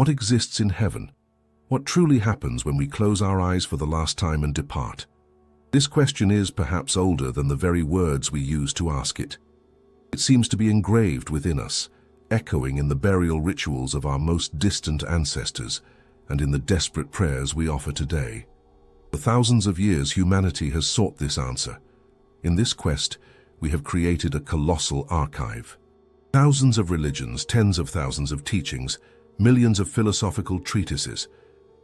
What exists in heaven? What truly happens when we close our eyes for the last time and depart? This question is perhaps older than the very words we use to ask it. It seems to be engraved within us, echoing in the burial rituals of our most distant ancestors and in the desperate prayers we offer today. For thousands of years, humanity has sought this answer. In this quest, we have created a colossal archive. Thousands of religions, tens of thousands of teachings, millions of philosophical treatises,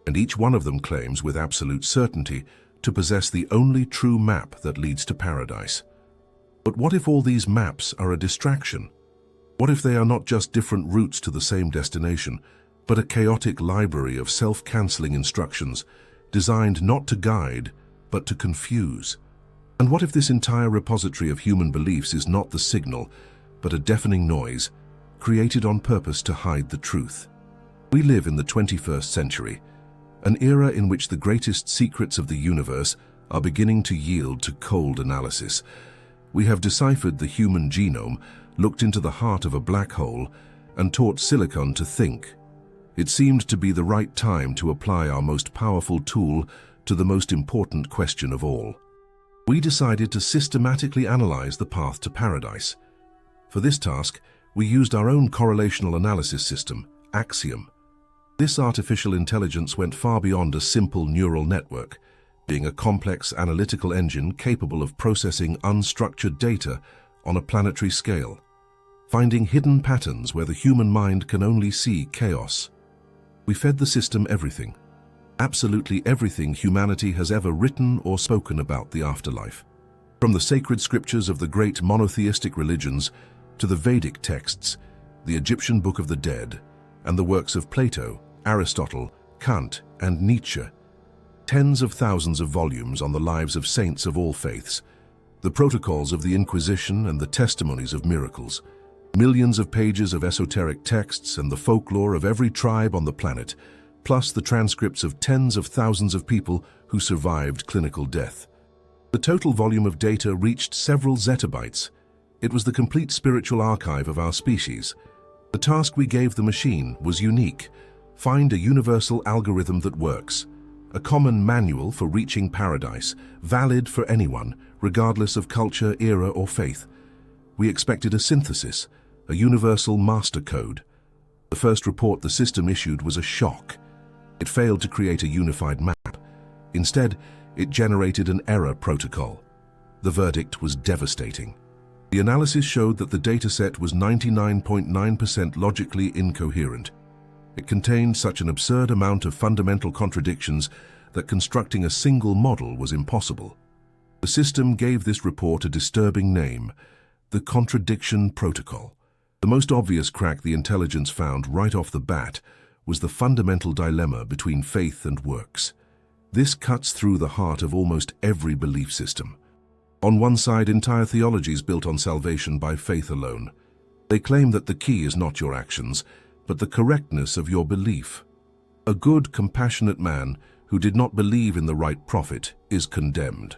and each one of them claims with absolute certainty to possess the only true map that leads to paradise. But what if all these maps are a distraction? What if they are not just different routes to the same destination, but a chaotic library of self-canceling instructions designed not to guide, but to confuse? And what if this entire repository of human beliefs is not the signal, but a deafening noise, created on purpose to hide the truth? We live in the 21st century, an era in which the greatest secrets of the universe are beginning to yield to cold analysis. We have deciphered the human genome, looked into the heart of a black hole, and taught silicon to think. It seemed to be the right time to apply our most powerful tool to the most important question of all. We decided to systematically analyze the path to paradise. For this task, we used our own correlational analysis system, Axiom. This artificial intelligence went far beyond a simple neural network, being a complex analytical engine capable of processing unstructured data on a planetary scale, finding hidden patterns where the human mind can only see chaos. We fed the system everything, absolutely everything humanity has ever written or spoken about the afterlife. From the sacred scriptures of the great monotheistic religions to the Vedic texts, the Egyptian Book of the Dead, and the works of Plato, Aristotle, Kant, and Nietzsche. Tens of thousands of volumes on the lives of saints of all faiths, the protocols of the Inquisition and the testimonies of miracles, millions of pages of esoteric texts and the folklore of every tribe on the planet, plus the transcripts of tens of thousands of people who survived clinical death. The total volume of data reached several zettabytes. It was the complete spiritual archive of our species. The task we gave the machine was unique. Find a universal algorithm that works, a common manual for reaching paradise, valid for anyone, regardless of culture, era, or faith. We expected a synthesis, a universal master code. The first report the system issued was a shock. It failed to create a unified map. Instead, it generated an error protocol. The verdict was devastating. The analysis showed that the dataset was 99.9% logically incoherent. It contained such an absurd amount of fundamental contradictions that constructing a single model was impossible. The system gave this report a disturbing name, the Contradiction Protocol. The most obvious crack the intelligence found right off the bat was the fundamental dilemma between faith and works. This cuts through the heart of almost every belief system. On one side, entire theologies built on salvation by faith alone. They claim that the key is not your actions, but the correctness of your belief. A good, compassionate man who did not believe in the right prophet is condemned.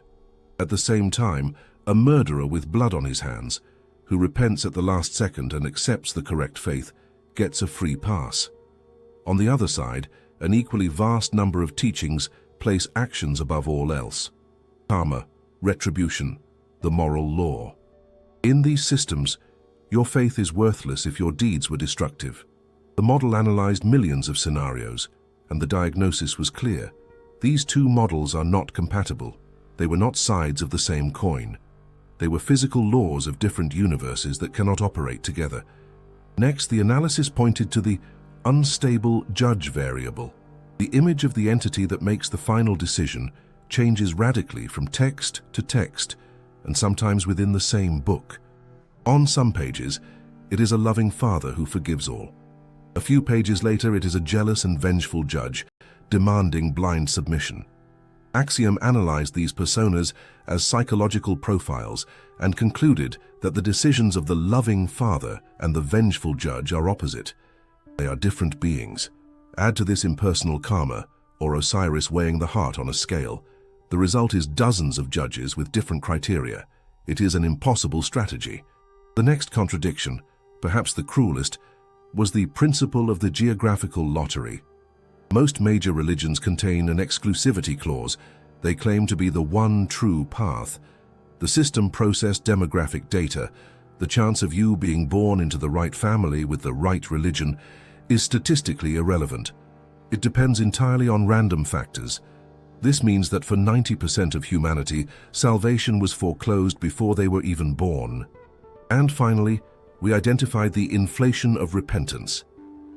At the same time, a murderer with blood on his hands, who repents at the last second and accepts the correct faith, gets a free pass. On the other side, an equally vast number of teachings place actions above all else. Karma, retribution, the moral law. In these systems, your faith is worthless if your deeds were destructive. The model analyzed millions of scenarios, and the diagnosis was clear. These two models are not compatible. They were not sides of the same coin. They were physical laws of different universes that cannot operate together. Next, the analysis pointed to the unstable judge variable. The image of the entity that makes the final decision changes radically from text to text, and sometimes within the same book. On some pages, it is a loving father who forgives all. A few pages later, it is a jealous and vengeful judge, demanding blind submission. Axiom analyzed these personas as psychological profiles and concluded that the decisions of the loving father and the vengeful judge are opposite. They are different beings. Add to this impersonal karma, or Osiris weighing the heart on a scale. The result is dozens of judges with different criteria. It is an impossible strategy. The next contradiction, perhaps the cruelest, was the principle of the geographical lottery. Most major religions contain an exclusivity clause. They claim to be the one true path. The system processed demographic data. The chance of you being born into the right family with the right religion is statistically irrelevant. It depends entirely on random factors. This means that for 90% of humanity, salvation was foreclosed before they were even born. And finally, we identified the inflation of repentance.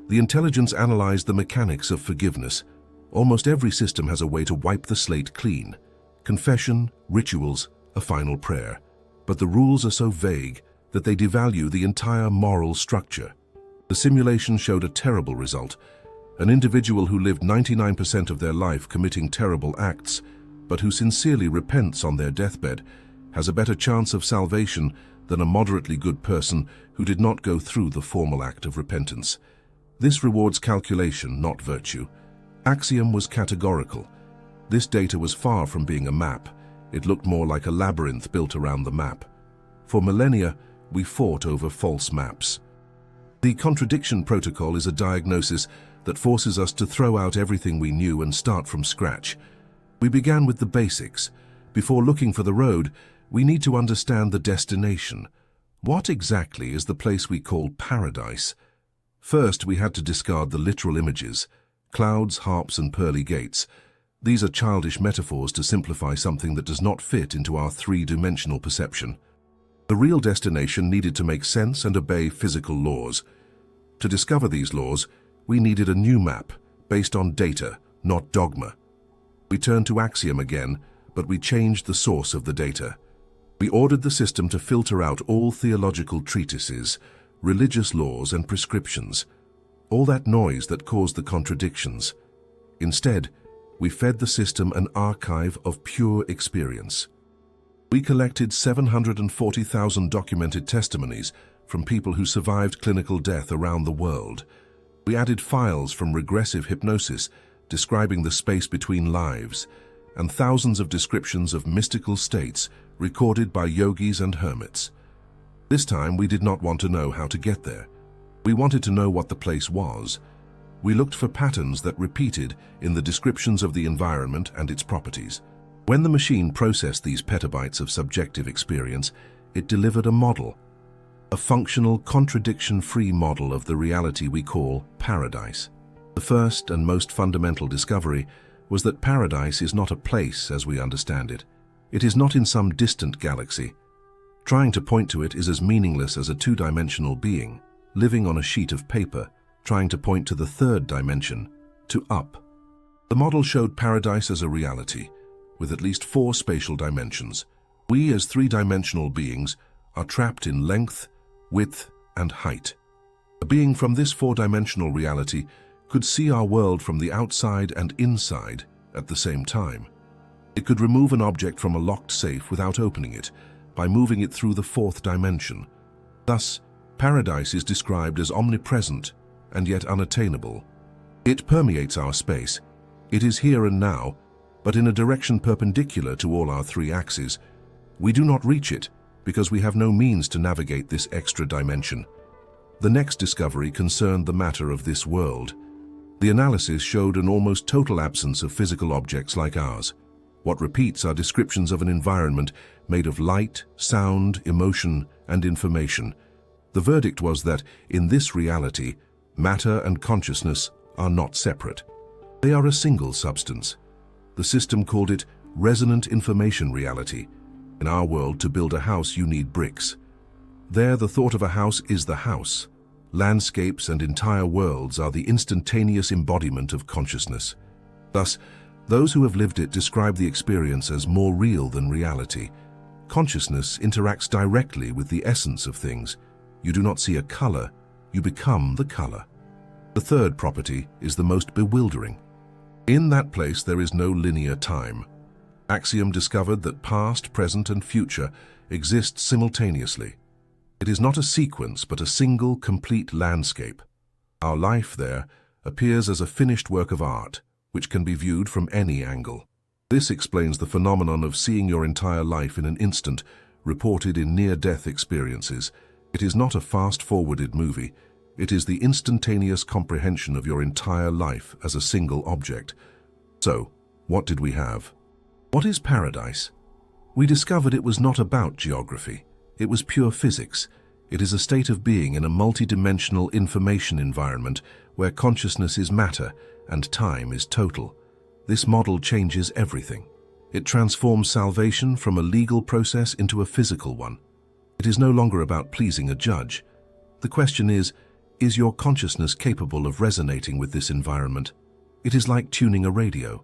The intelligence analyzed the mechanics of forgiveness. Almost every system has a way to wipe the slate clean. Confession, rituals, a final prayer. But the rules are so vague that they devalue the entire moral structure. The simulation showed a terrible result. An individual who lived 99% of their life committing terrible acts, but who sincerely repents on their deathbed, has a better chance of salvation than a moderately good person who did not go through the formal act of repentance. This rewards calculation, not virtue. Axiom was categorical. This data was far from being a map. It looked more like a labyrinth built around the map. For millennia, we fought over false maps. The Contradiction Protocol is a diagnosis that forces us to throw out everything we knew and start from scratch. We began with the basics. Before looking for the road, we need to understand the destination. What exactly is the place we call paradise? First, we had to discard the literal images, clouds, harps, and pearly gates. These are childish metaphors to simplify something that does not fit into our three-dimensional perception. The real destination needed to make sense and obey physical laws. To discover these laws, we needed a new map, based on data, not dogma. We turned to Axiom again, but we changed the source of the data. We ordered the system to filter out all theological treatises, religious laws and prescriptions, all that noise that caused the contradictions. Instead, we fed the system an archive of pure experience. We collected 740,000 documented testimonies from people who survived clinical death around the world. We added files from regressive hypnosis describing the space between lives, and thousands of descriptions of mystical states recorded by yogis and hermits. This time, we did not want to know how to get there. We wanted to know what the place was. We looked for patterns that repeated in the descriptions of the environment and its properties. When the machine processed these petabytes of subjective experience, it delivered a model, a functional, contradiction-free model of the reality we call paradise. The first and most fundamental discovery was that paradise is not a place as we understand it. It is not in some distant galaxy. Trying to point to it is as meaningless as a two-dimensional being, living on a sheet of paper, trying to point to the third dimension, to up. The model showed paradise as a reality, with at least 4 spatial dimensions. We, as three-dimensional beings, are trapped in length, width, and height. A being from this 4-dimensional reality could see our world from the outside and inside at the same time. It could remove an object from a locked safe without opening it, by moving it through the 4th dimension. Thus, paradise is described as omnipresent and yet unattainable. It permeates our space. It is here and now, but in a direction perpendicular to all our 3 axes. We do not reach it because we have no means to navigate this extra dimension. The next discovery concerned the matter of this world. The analysis showed an almost total absence of physical objects like ours. What repeats are descriptions of an environment made of light, sound, emotion, and information. The verdict was that, in this reality, matter and consciousness are not separate. They are a single substance. The system called it resonant information reality. In our world, to build a house, you need bricks. There, the thought of a house is the house. Landscapes and entire worlds are the instantaneous embodiment of consciousness. Thus, those who have lived it describe the experience as more real than reality. Consciousness interacts directly with the essence of things. You do not see a color, you become the color. The third property is the most bewildering. In that place, there is no linear time. Axiom discovered that past, present, and future exist simultaneously. It is not a sequence, but a single, complete landscape. Our life there appears as a finished work of art, which can be viewed from any angle. This explains the phenomenon of seeing your entire life in an instant, reported in near-death experiences. It is not a fast-forwarded movie. It is the instantaneous comprehension of your entire life as a single object. So, what did we have? What is paradise? We discovered it was not about geography. It was pure physics. It is a state of being in a multidimensional information environment where consciousness is matter and time is total. This model changes everything. It transforms salvation from a legal process into a physical one. It is no longer about pleasing a judge. The question is your consciousness capable of resonating with this environment? It is like tuning a radio.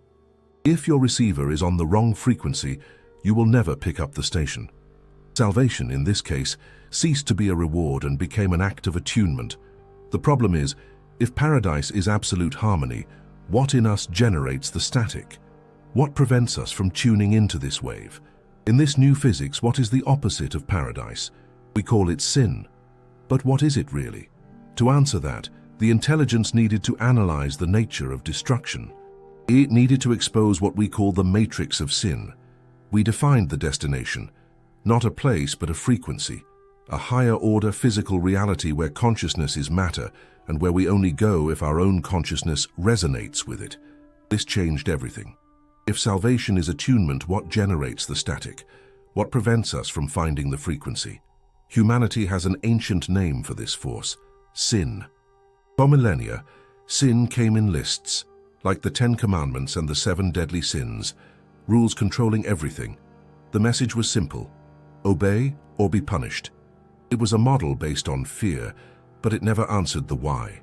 If your receiver is on the wrong frequency, you will never pick up the station. Salvation, in this case, ceased to be a reward and became an act of attunement. The problem is, if paradise is absolute harmony, what in us generates the static? What prevents us from tuning into this wave? In this new physics, what is the opposite of paradise? We call it sin. But what is it really? To answer that, the intelligence needed to analyze the nature of destruction. It needed to expose what we call the matrix of sin. We defined the destination, not a place but a frequency, a higher order physical reality where consciousness is matter and where we only go if our own consciousness resonates with it. This changed everything. If salvation is attunement, what generates the static? What prevents us from finding the frequency? Humanity has an ancient name for this force: sin. For millennia, sin came in lists, like the 10 Commandments and the 7 deadly sins, rules controlling everything. The message was simple: obey or be punished. It was a model based on fear, but it never answered the why.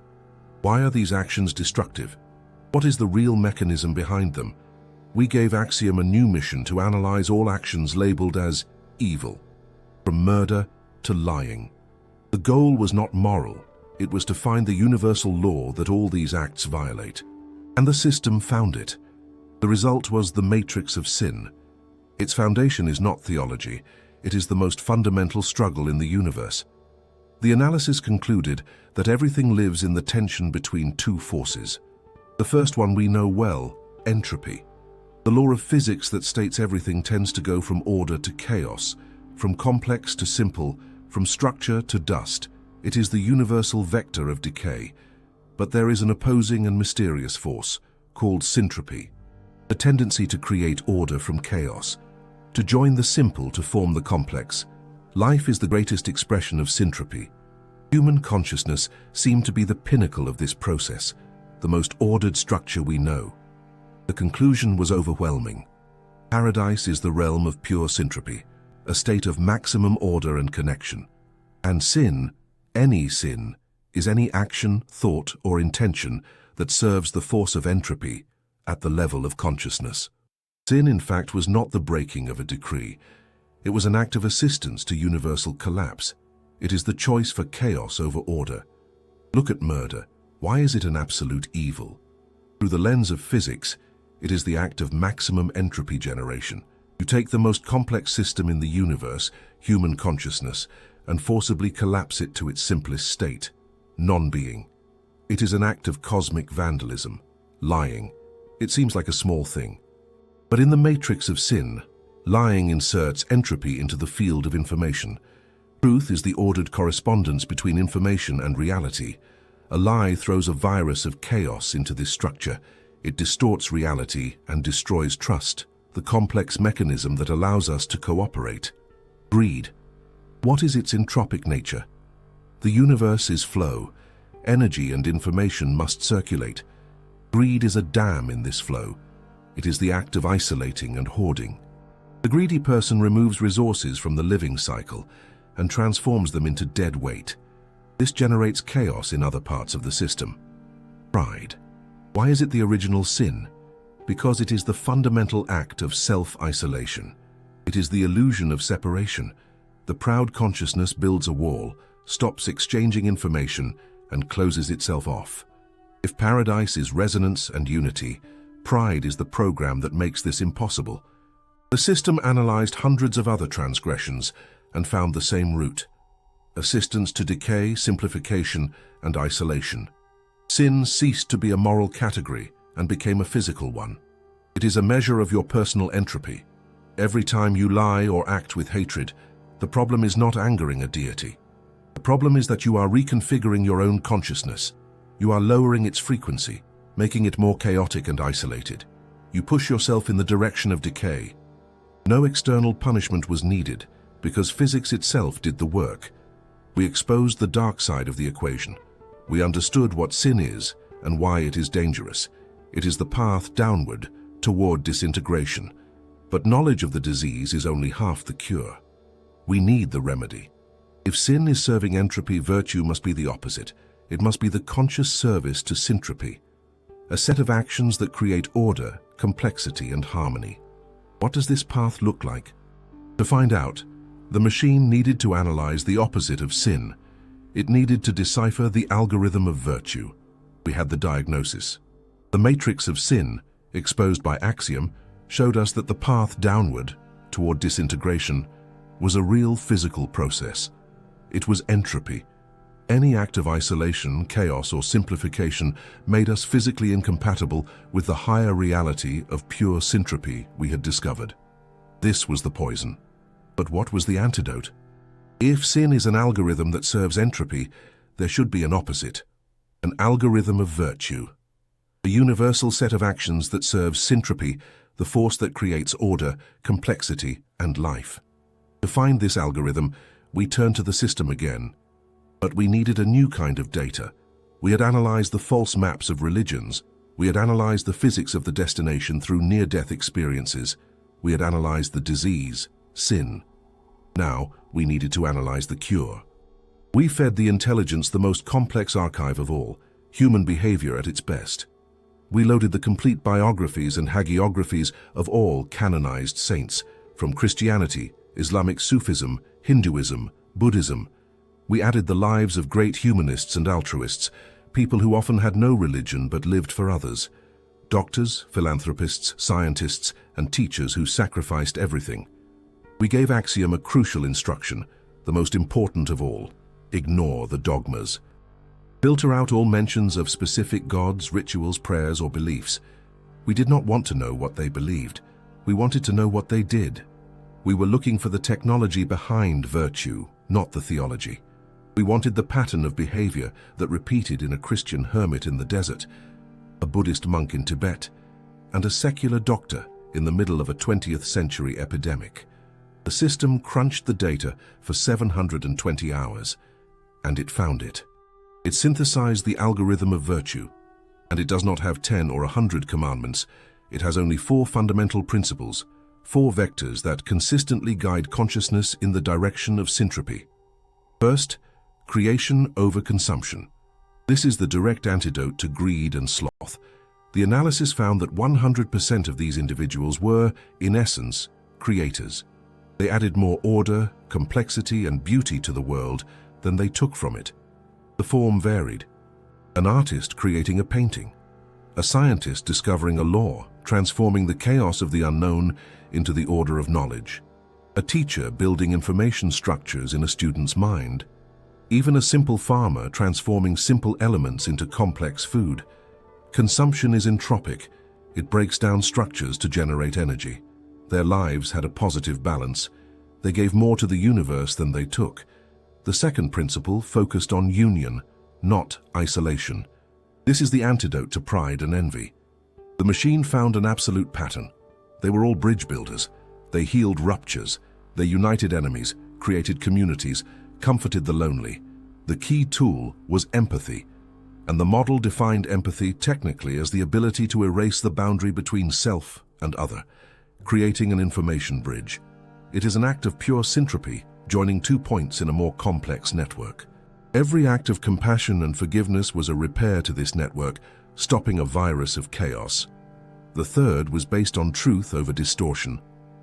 Why are these actions destructive? What is the real mechanism behind them? We gave Axiom a new mission to analyze all actions labeled as evil, from murder to lying. The goal was not moral. It was to find the universal law that all these acts violate. And the system found it. The result was the matrix of sin. Its foundation is not theology. It is the most fundamental struggle in the universe. The analysis concluded that everything lives in the tension between two forces. The first one we know well: entropy. The law of physics that states everything tends to go from order to chaos, from complex to simple, from structure to dust. It is the universal vector of decay. But there is an opposing and mysterious force, called syntropy, a tendency to create order from chaos, to join the simple to form the complex. Life is the greatest expression of syntropy. Human consciousness seemed to be the pinnacle of this process, the most ordered structure we know. The conclusion was overwhelming. Paradise is the realm of pure syntropy, a state of maximum order and connection. And sin, any sin, is any action, thought, or intention that serves the force of entropy at the level of consciousness. Sin, in fact, was not the breaking of a decree. It was an act of assistance to universal collapse. It is the choice for chaos over order. Look at murder. Why is it an absolute evil? Through the lens of physics, it is the act of maximum entropy generation. You take the most complex system in the universe, human consciousness, and forcibly collapse it to its simplest state, non-being. It is an act of cosmic vandalism, lying. It seems like a small thing. But in the matrix of sin, lying inserts entropy into the field of information. Truth is the ordered correspondence between information and reality. A lie throws a virus of chaos into this structure. It distorts reality and destroys trust, the complex mechanism that allows us to cooperate. Greed. What is its entropic nature? The universe is flow. Energy and information must circulate. Greed is a dam in this flow. It is the act of isolating and hoarding. The greedy person removes resources from the living cycle and transforms them into dead weight. This generates chaos in other parts of the system. Pride. Why is it the original sin? Because it is the fundamental act of self-isolation. It is the illusion of separation. The proud consciousness builds a wall, stops exchanging information, and closes itself off. If paradise is resonance and unity, pride is the program that makes this impossible. The system analyzed hundreds of other transgressions and found the same root: assistance to decay, simplification, and isolation. Sin ceased to be a moral category and became a physical one. It is a measure of your personal entropy. Every time you lie or act with hatred, the problem is not angering a deity. The problem is that you are reconfiguring your own consciousness. You are lowering its frequency, making it more chaotic and isolated. You push yourself in the direction of decay. No external punishment was needed because physics itself did the work. We exposed the dark side of the equation. We understood what sin is and why it is dangerous. It is the path downward toward disintegration. But knowledge of the disease is only half the cure. We need the remedy. If sin is serving entropy, virtue must be the opposite. It must be the conscious service to syntropy, a set of actions that create order, complexity, and harmony. What does this path look like? To find out, the machine needed to analyze the opposite of sin. It needed to decipher the algorithm of virtue. We had the diagnosis. The matrix of sin, exposed by Axiom, showed us that the path downward, toward disintegration, was a real physical process. It was entropy. Any act of isolation, chaos, or simplification made us physically incompatible with the higher reality of pure syntropy we had discovered. This was the poison. But what was the antidote? If sin is an algorithm that serves entropy, there should be an opposite, an algorithm of virtue. A universal set of actions that serves syntropy, the force that creates order, complexity, and life. To find this algorithm, we turned to the system again. But we needed a new kind of data. We had analyzed the false maps of religions. We had analyzed the physics of the destination through near-death experiences. We had analyzed the disease, sin. Now, we needed to analyze the cure. We fed the intelligence the most complex archive of all, human behavior at its best. We loaded the complete biographies and hagiographies of all canonized saints, from Christianity, Islamic Sufism, Hinduism, Buddhism. We added the lives of great humanists and altruists, people who often had no religion but lived for others. Doctors, philanthropists, scientists, and teachers who sacrificed everything. We gave Axiom a crucial instruction, the most important of all: ignore the dogmas. Filter out all mentions of specific gods, rituals, prayers, or beliefs. We did not want to know what they believed. We wanted to know what they did. We were looking for the technology behind virtue, not the theology. We wanted the pattern of behavior that repeated in a Christian hermit in the desert, a Buddhist monk in Tibet, and a secular doctor in the middle of a 20th century epidemic. The system crunched the data for 720 hours, and it found it. It synthesized the algorithm of virtue, and it does not have 10 or 100 commandments. It has only 4 fundamental principles, 4 vectors that consistently guide consciousness in the direction of syntropy. First, creation over consumption. This is the direct antidote to greed and sloth. The analysis found that 100% of these individuals were, in essence, creators. They added more order, complexity, and beauty to the world than they took from it. The form varied. An artist creating a painting. A scientist discovering a law, transforming the chaos of the unknown into the order of knowledge. A teacher building information structures in a student's mind. Even a simple farmer transforming simple elements into complex food. Consumption is entropic. It breaks down structures to generate energy. Their lives had a positive balance. They gave more to the universe than they took. The second principle focused on union, not isolation. This is the antidote to pride and envy. The machine found an absolute pattern. They were all bridge builders. They healed ruptures. They united enemies, created communities, comforted the lonely. The key tool was empathy, and the model defined empathy technically as the ability to erase the boundary between self and other, creating an information bridge. It is an act of pure syntropy, joining 2 points in a more complex network. Every act of compassion and forgiveness was a repair to this network, stopping a virus of chaos. The third was based on truth over distortion,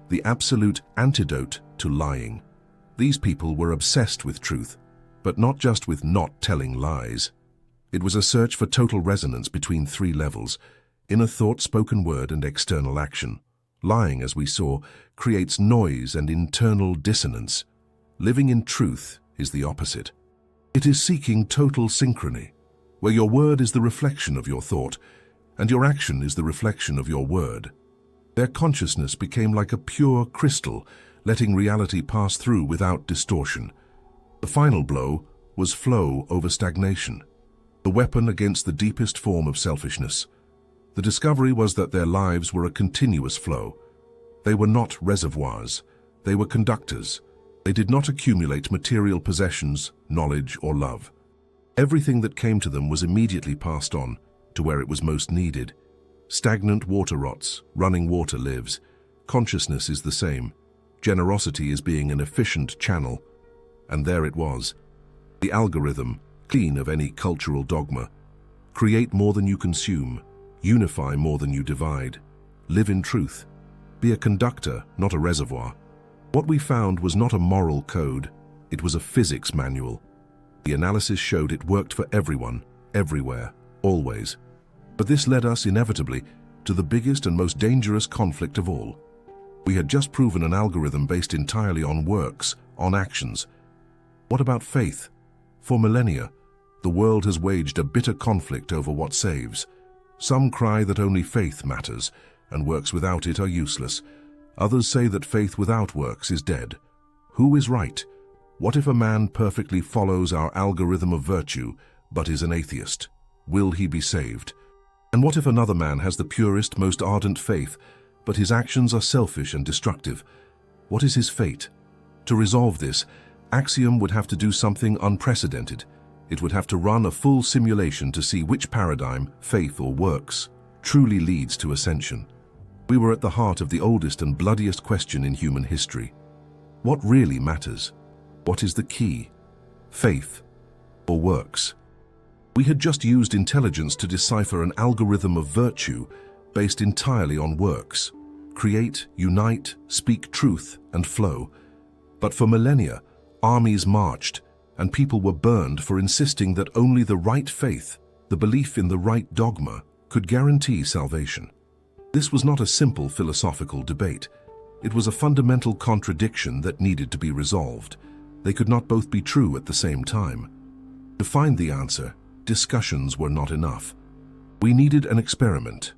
the absolute antidote to lying. These people were obsessed with truth, but not just with not telling lies. It was a search for total resonance between 3 levels: inner thought, spoken word, and external action. Lying, as we saw, creates noise and internal dissonance. Living in truth is the opposite. It is seeking total synchrony, where your word is the reflection of your thought, and your action is the reflection of your word. Their consciousness became like a pure crystal, letting reality pass through without distortion. The final blow was flow over stagnation, the weapon against the deepest form of selfishness. The discovery was that their lives were a continuous flow. They were not reservoirs, they were conductors. They did not accumulate material possessions, knowledge, or love. Everything that came to them was immediately passed on to where it was most needed. Stagnant water rots, running water lives. Consciousness is the same. Generosity is being an efficient channel. And there it was. The algorithm, clean of any cultural dogma. Create more than you consume. Unify more than you divide. Live in truth. Be a conductor, not a reservoir. What we found was not a moral code. It was a physics manual. The analysis showed it worked for everyone, everywhere, always. But this led us inevitably to the biggest and most dangerous conflict of all. We had just proven an algorithm based entirely on works, on actions. What about faith? For millennia, the world has waged a bitter conflict over what saves. Some cry that only faith matters, and works without it are useless. Others say that faith without works is dead. Who is right? What if a man perfectly follows our algorithm of virtue, but is an atheist? Will he be saved? And what if another man has the purest, most ardent faith, but his actions are selfish and destructive? What is his fate? To resolve this, Axiom would have to do something unprecedented. It would have to run a full simulation to see which paradigm, faith or works, truly leads to ascension. We were at the heart of the oldest and bloodiest question in human history. What really matters? What is the key? Faith or works? We had just used intelligence to decipher an algorithm of virtue based entirely on works. Create, unite, speak truth, and flow. But for millennia, armies marched, and people were burned for insisting that only the right faith, the belief in the right dogma, could guarantee salvation. This was not a simple philosophical debate. It was a fundamental contradiction that needed to be resolved. They could not both be true at the same time. To find the answer, discussions were not enough. We needed an experiment.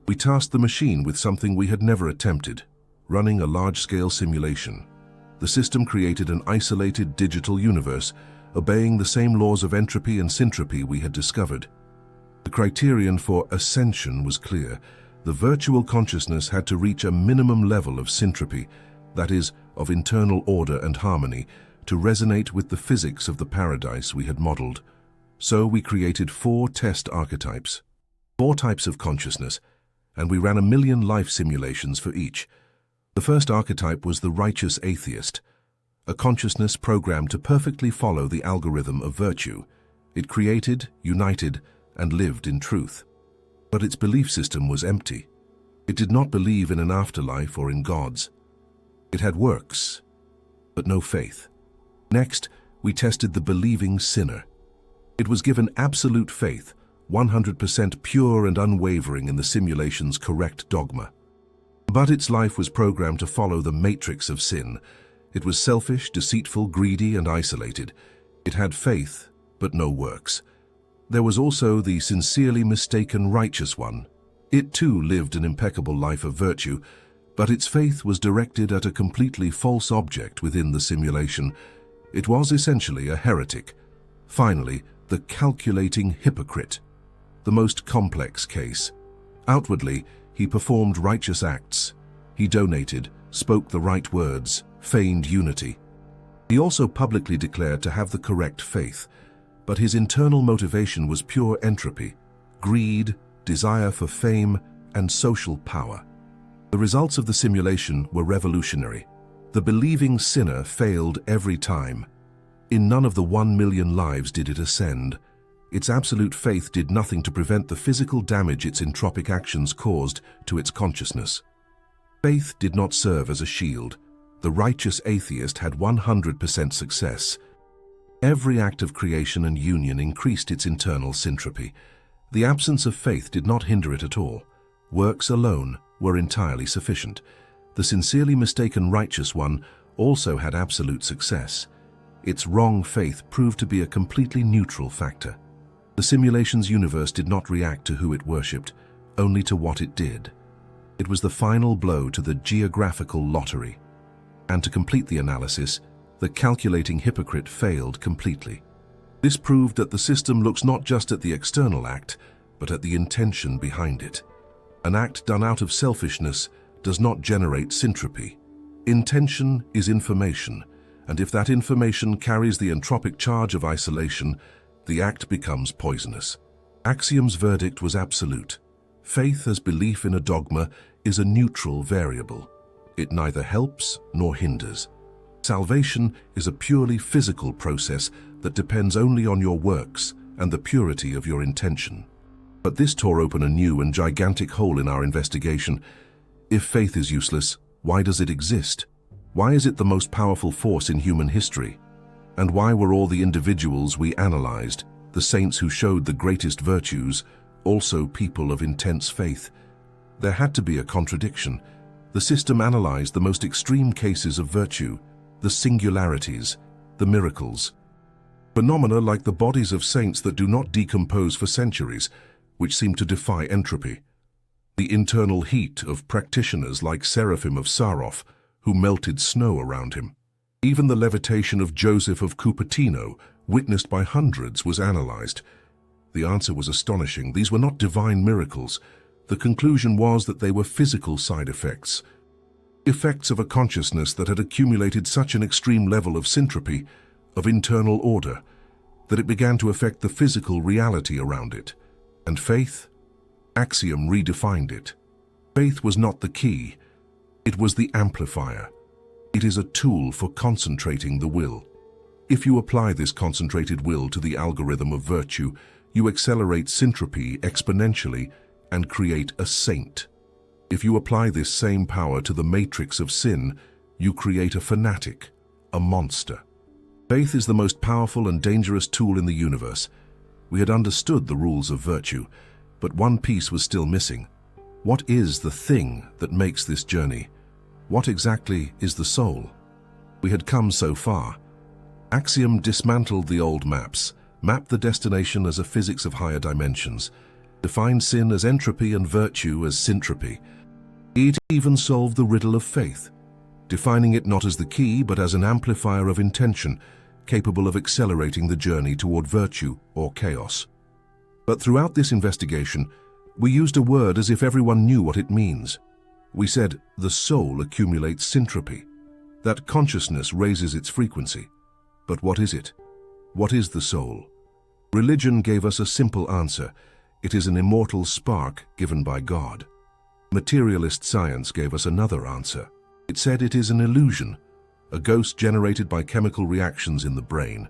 We tasked the machine with something we had never attempted, running a large-scale simulation. The system created an isolated digital universe, obeying the same laws of entropy and syntropy we had discovered. The criterion for ascension was clear. The virtual consciousness had to reach a minimum level of syntropy, that is, of internal order and harmony, to resonate with the physics of the paradise we had modeled. So we created 4 test archetypes, 4 types of consciousness, and we ran 1 million life simulations for each. The first archetype was the righteous atheist, a consciousness programmed to perfectly follow the algorithm of virtue. It created, united, and lived in truth. But its belief system was empty. It did not believe in an afterlife or in gods. It had works, but no faith. Next, we tested the believing sinner. It was given absolute faith, 100% pure and unwavering in the simulation's correct dogma. But its life was programmed to follow the matrix of sin. It was selfish, deceitful, greedy, and isolated. It had faith, but no works. There was also the sincerely mistaken righteous one. It too lived an impeccable life of virtue, but its faith was directed at a completely false object within the simulation. It was essentially a heretic. Finally, the calculating hypocrite, the most complex case. Outwardly, he performed righteous acts. He donated, spoke the right words, feigned unity. He also publicly declared to have the correct faith, but his internal motivation was pure entropy, greed, desire for fame, and social power. The results of the simulation were revolutionary. The believing sinner failed every time. In none of the 1 million lives did it ascend. Its absolute faith did nothing to prevent the physical damage its entropic actions caused to its consciousness. Faith did not serve as a shield. The righteous atheist had 100% success. Every act of creation and union increased its internal syntropy. The absence of faith did not hinder it at all. Works alone were entirely sufficient. The sincerely mistaken righteous one also had absolute success. Its wrong faith proved to be a completely neutral factor. The simulation's universe did not react to who it worshipped, only to what it did. It was the final blow to the geographical lottery. And to complete the analysis, the calculating hypocrite failed completely. This proved that the system looks not just at the external act, but at the intention behind it. An act done out of selfishness does not generate syntropy. Intention is information, and if that information carries the entropic charge of isolation, the act becomes poisonous. Axiom's verdict was absolute. Faith as belief in a dogma is a neutral variable. It neither helps nor hinders. Salvation is a purely physical process that depends only on your works and the purity of your intention. But this tore open a new and gigantic hole in our investigation. If faith is useless, why does it exist? Why is it the most powerful force in human history? And why were all the individuals we analyzed, the saints who showed the greatest virtues, also people of intense faith? There had to be a contradiction. The system analyzed the most extreme cases of virtue, the singularities, the miracles. Phenomena like the bodies of saints that do not decompose for centuries, which seem to defy entropy. The internal heat of practitioners like Seraphim of Sarof, who melted snow around him. Even the levitation of Joseph of Cupertino, witnessed by hundreds, was analyzed. The answer was astonishing. These were not divine miracles. The conclusion was that they were physical side effects. Effects of a consciousness that had accumulated such an extreme level of syntropy, of internal order, that it began to affect the physical reality around it. And faith? Axiom redefined it. Faith was not the key. It was the amplifier. It is a tool for concentrating the will. If you apply this concentrated will to the algorithm of virtue, you accelerate syntropy exponentially and create a saint. If you apply this same power to the matrix of sin, you create a fanatic, a monster. Faith is the most powerful and dangerous tool in the universe. We had understood the rules of virtue, but one piece was still missing. What is the thing that makes this journey? What exactly is the soul? We had come so far. Axiom dismantled the old maps, mapped the destination as a physics of higher dimensions, defined sin as entropy and virtue as syntropy. It even solved the riddle of faith, defining it not as the key but as an amplifier of intention, capable of accelerating the journey toward virtue or chaos. But throughout this investigation, we used a word as if everyone knew what it means. We said the soul accumulates syntropy, that consciousness raises its frequency. But what is it? What is the soul? Religion gave us a simple answer. It is an immortal spark given by God. Materialist science gave us another answer. It said it is an illusion, a ghost generated by chemical reactions in the brain.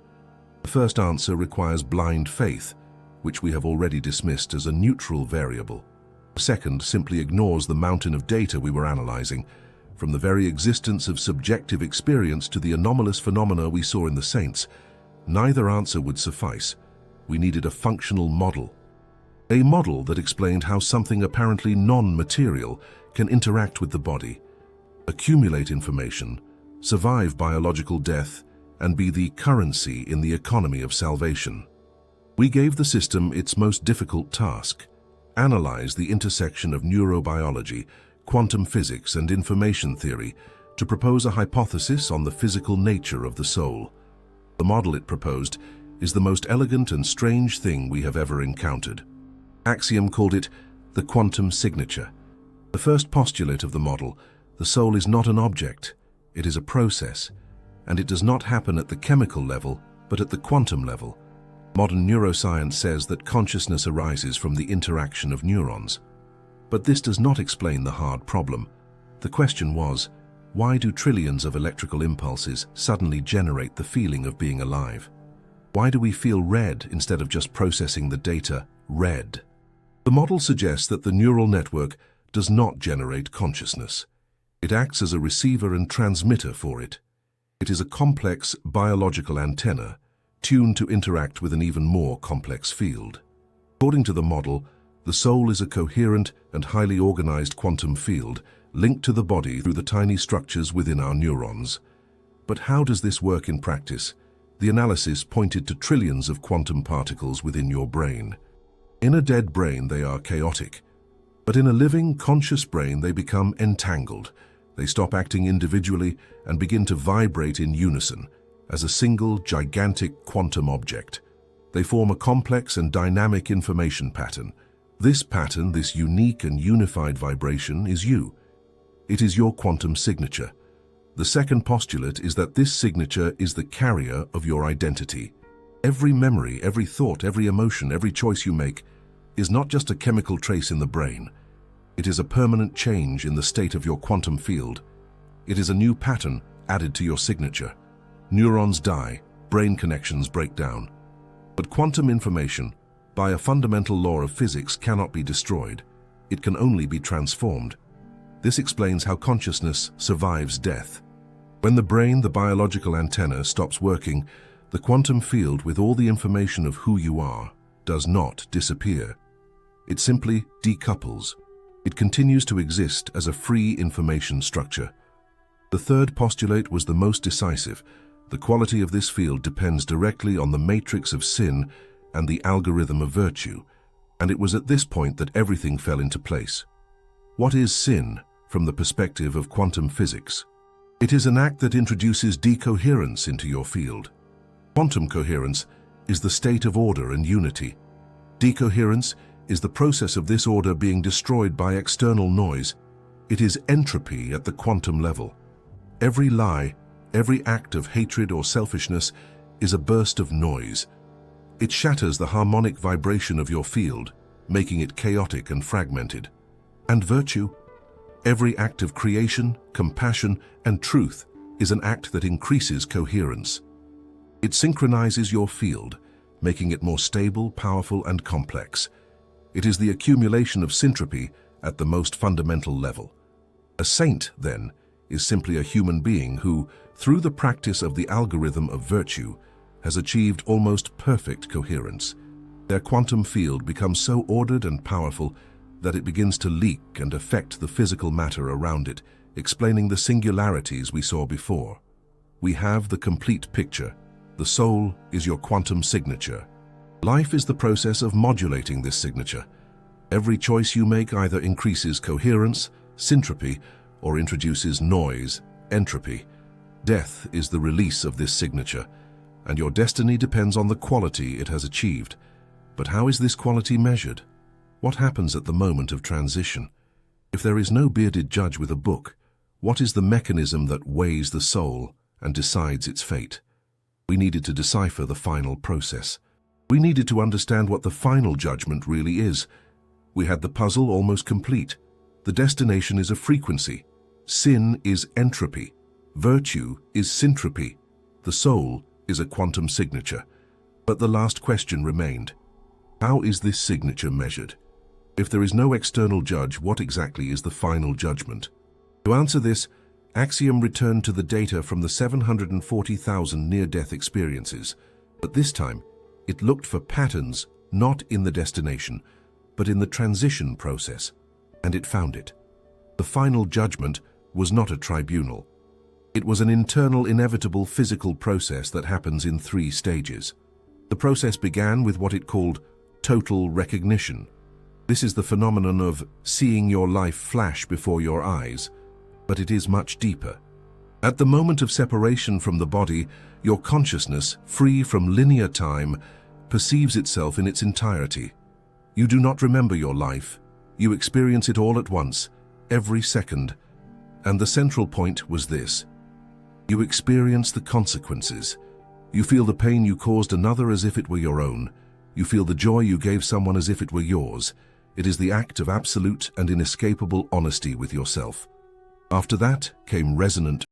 The first answer requires blind faith, which we have already dismissed as a neutral variable. The second simply ignores the mountain of data we were analyzing, from the very existence of subjective experience to the anomalous phenomena we saw in the saints. Neither answer would suffice. We needed a functional model. A model that explained how something apparently non-material can interact with the body, accumulate information, survive biological death, and be the currency in the economy of salvation. We gave the system its most difficult task: analyze the intersection of neurobiology, quantum physics, and information theory to propose a hypothesis on the physical nature of the soul. The model it proposed is the most elegant and strange thing we have ever encountered. Axiom called it the quantum signature. The first postulate of the model: the soul is not an object, it is a process, and it does not happen at the chemical level, but at the quantum level. Modern neuroscience says that consciousness arises from the interaction of neurons. But this does not explain the hard problem. The question was, why do trillions of electrical impulses suddenly generate the feeling of being alive? Why do we feel red instead of just processing the data red? The model suggests that the neural network does not generate consciousness. It acts as a receiver and transmitter for it. It is a complex biological antenna, tuned to interact with an even more complex field. According to the model, the soul is a coherent and highly organized quantum field linked to the body through the tiny structures within our neurons. But how does this work in practice? The analysis pointed to trillions of quantum particles within your brain. In a dead brain, they are chaotic. But in a living, conscious brain, they become entangled. They stop acting individually and begin to vibrate in unison, as a single, gigantic quantum object. They form a complex and dynamic information pattern. This pattern, this unique and unified vibration, is you. It is your quantum signature. The second postulate is that this signature is the carrier of your identity. Every memory, every thought, every emotion, every choice you make is not just a chemical trace in the brain. It is a permanent change in the state of your quantum field. It is a new pattern added to your signature. Neurons die, brain connections break down. But quantum information, by a fundamental law of physics, cannot be destroyed. It can only be transformed. This explains how consciousness survives death. When the brain, the biological antenna, stops working, the quantum field with all the information of who you are does not disappear. It simply decouples. It continues to exist as a free information structure. The third postulate was the most decisive. The quality of this field depends directly on the matrix of sin and the algorithm of virtue, and it was at this point that everything fell into place. What is sin from the perspective of quantum physics? It is an act that introduces decoherence into your field. Quantum coherence is the state of order and unity. Decoherence is the process of this order being destroyed by external noise. It is entropy at the quantum level. Every lie, every act of hatred or selfishness is a burst of noise. It shatters the harmonic vibration of your field, making it chaotic and fragmented. And virtue? Every act of creation, compassion, and truth is an act that increases coherence. It synchronizes your field, making it more stable, powerful, and complex. It is the accumulation of syntropy at the most fundamental level. A saint, then, is simply a human being who, through the practice of the algorithm of virtue, has achieved almost perfect coherence. Their quantum field becomes so ordered and powerful that it begins to leak and affect the physical matter around it, explaining the singularities we saw before. We have the complete picture. The soul is your quantum signature. Life is the process of modulating this signature. Every choice you make either increases coherence, syntropy, or introduces noise, entropy. Death is the release of this signature, and your destiny depends on the quality it has achieved. But how is this quality measured? What happens at the moment of transition? If there is no bearded judge with a book, what is the mechanism that weighs the soul and decides its fate? We needed to decipher the final process. We needed to understand what the final judgment really is. We had the puzzle almost complete. The destination is a frequency. Sin is entropy. Virtue is syntropy. The soul is a quantum signature. But the last question remained. How is this signature measured? If there is no external judge, what exactly is the final judgment? To answer this, Axiom returned to the data from the 740,000 near-death experiences, but this time it looked for patterns not in the destination, but in the transition process, and it found it. The final judgment was not a tribunal. It was an internal, inevitable physical process that happens in 3 stages. The process began with what it called total recognition. This is the phenomenon of seeing your life flash before your eyes, but it is much deeper. At the moment of separation from the body, your consciousness, free from linear time, perceives itself in its entirety. You do not remember your life. You experience it all at once, every second. And the central point was this. You experience the consequences. You feel the pain you caused another as if it were your own. You feel the joy you gave someone as if it were yours. It is the act of absolute and inescapable honesty with yourself. After that came resonant